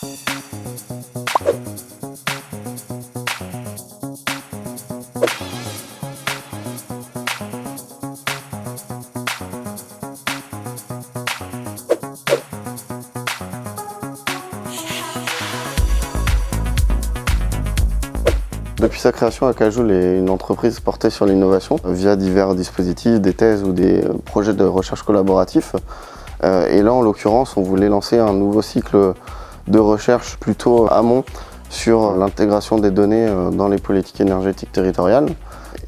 Depuis sa création, Acajoule est une entreprise portée sur l'innovation via divers dispositifs, des thèses ou des projets de recherche collaboratifs. Et là, en l'occurrence, on voulait lancer un nouveau cycle de recherche plutôt amont sur l'intégration des données dans les politiques énergétiques territoriales.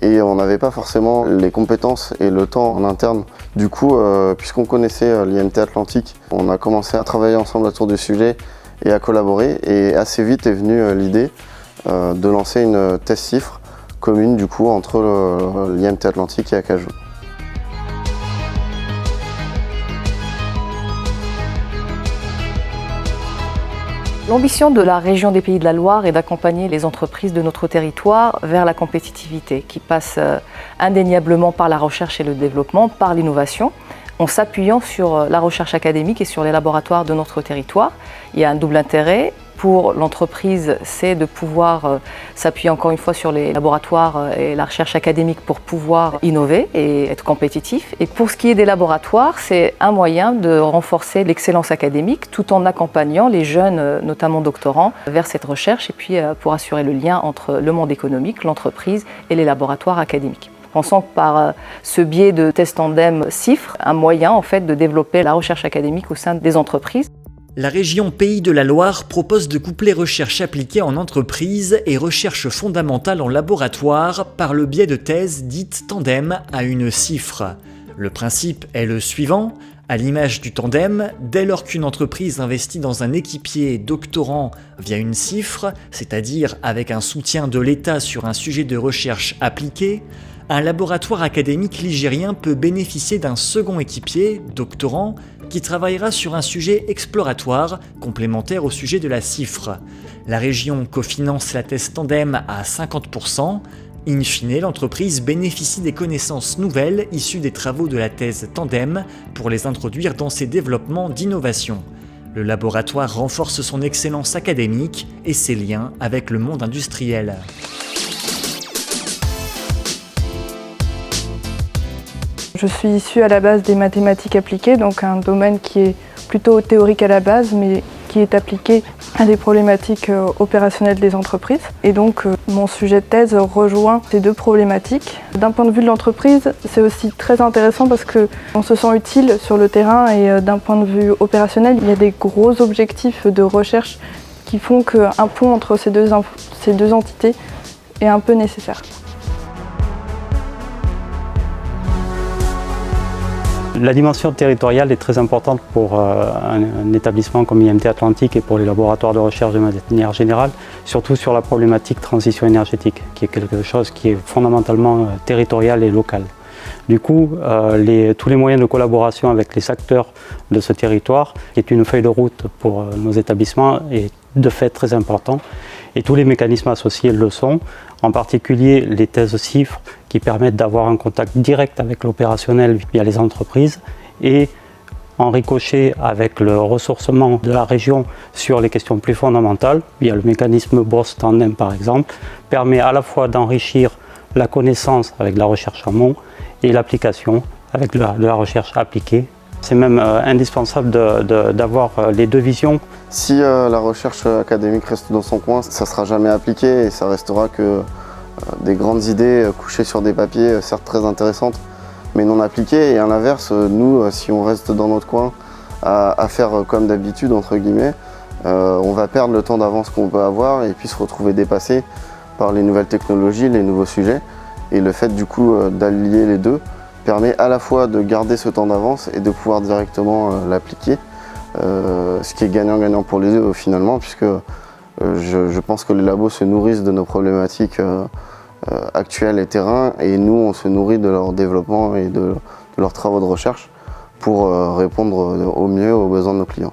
Et on n'avait pas forcément les compétences et le temps en interne. Du coup, puisqu'on connaissait l'IMT Atlantique, on a commencé à travailler ensemble autour du sujet et à collaborer. Et assez vite est venue l'idée de lancer une thèse CIFRE commune du coup entre l'IMT Atlantique et Acajoule. L'ambition de la région des Pays de la Loire est d'accompagner les entreprises de notre territoire vers la compétitivité, qui passe indéniablement par la recherche et le développement, par l'innovation, en s'appuyant sur la recherche académique et sur les laboratoires de notre territoire. Il y a un double intérêt. Pour l'entreprise, c'est de pouvoir s'appuyer encore une fois sur les laboratoires et la recherche académique pour pouvoir innover et être compétitif. Et pour ce qui est des laboratoires, c'est un moyen de renforcer l'excellence académique tout en accompagnant les jeunes, notamment doctorants, vers cette recherche et puis pour assurer le lien entre le monde économique, l'entreprise et les laboratoires académiques. Pensons que par ce biais de test tandem CIFRE, un moyen en fait de développer la recherche académique au sein des entreprises. La région Pays de la Loire propose de coupler recherche appliquée en entreprise et recherche fondamentale en laboratoire par le biais de thèses dites tandem à une CIFRE. Le principe est le suivant. À l'image du tandem, dès lors qu'une entreprise investit dans un équipier doctorant via une CIFRE, c'est-à-dire avec un soutien de l'État sur un sujet de recherche appliquée, un laboratoire académique ligérien peut bénéficier d'un second équipier, doctorant, qui travaillera sur un sujet exploratoire, complémentaire au sujet de la CIFRE. La région cofinance la thèse tandem à 50%. In fine, l'entreprise bénéficie des connaissances nouvelles issues des travaux de la thèse tandem pour les introduire dans ses développements d'innovation. Le laboratoire renforce son excellence académique et ses liens avec le monde industriel. Je suis issue à la base des mathématiques appliquées, donc un domaine qui est plutôt théorique à la base, mais qui est appliqué à des problématiques opérationnelles des entreprises. Et donc mon sujet de thèse rejoint ces deux problématiques. D'un point de vue de l'entreprise, c'est aussi très intéressant parce qu'on se sent utile sur le terrain et d'un point de vue opérationnel, il y a des gros objectifs de recherche qui font qu'un pont entre ces deux entités est un peu nécessaire. La dimension territoriale est très importante pour un établissement comme IMT Atlantique et pour les laboratoires de recherche de manière générale, surtout sur la problématique transition énergétique, qui est quelque chose qui est fondamentalement territorial et local. Du coup, tous les moyens de collaboration avec les acteurs de ce territoire, qui est une feuille de route pour nos établissements, est de fait très important. Et tous les mécanismes associés le sont, en particulier les thèses CIFRE qui permettent d'avoir un contact direct avec l'opérationnel via les entreprises et en ricochet avec le ressourcement de la région sur les questions plus fondamentales, via le mécanisme BOSS Tandem par exemple, permet à la fois d'enrichir la connaissance avec la recherche amont et l'application avec de la recherche appliquée. C'est même indispensable d'avoir les deux visions. Si la recherche académique reste dans son coin, ça ne sera jamais appliqué et ça restera que des grandes idées couchées sur des papiers, certes très intéressantes, mais non appliquées. Et à l'inverse, nous, si on reste dans notre coin à faire comme d'habitude, entre guillemets, on va perdre le temps d'avance qu'on peut avoir et puis se retrouver dépassé par les nouvelles technologies, les nouveaux sujets. Et le fait du coup d'allier les deux permet à la fois de garder ce temps d'avance et de pouvoir directement l'appliquer, ce qui est gagnant-gagnant pour les deux finalement, puisque je pense que les labos se nourrissent de nos problématiques actuelles et terrain, et nous on se nourrit de leur développement et de leurs travaux de recherche pour répondre au mieux aux besoins de nos clients.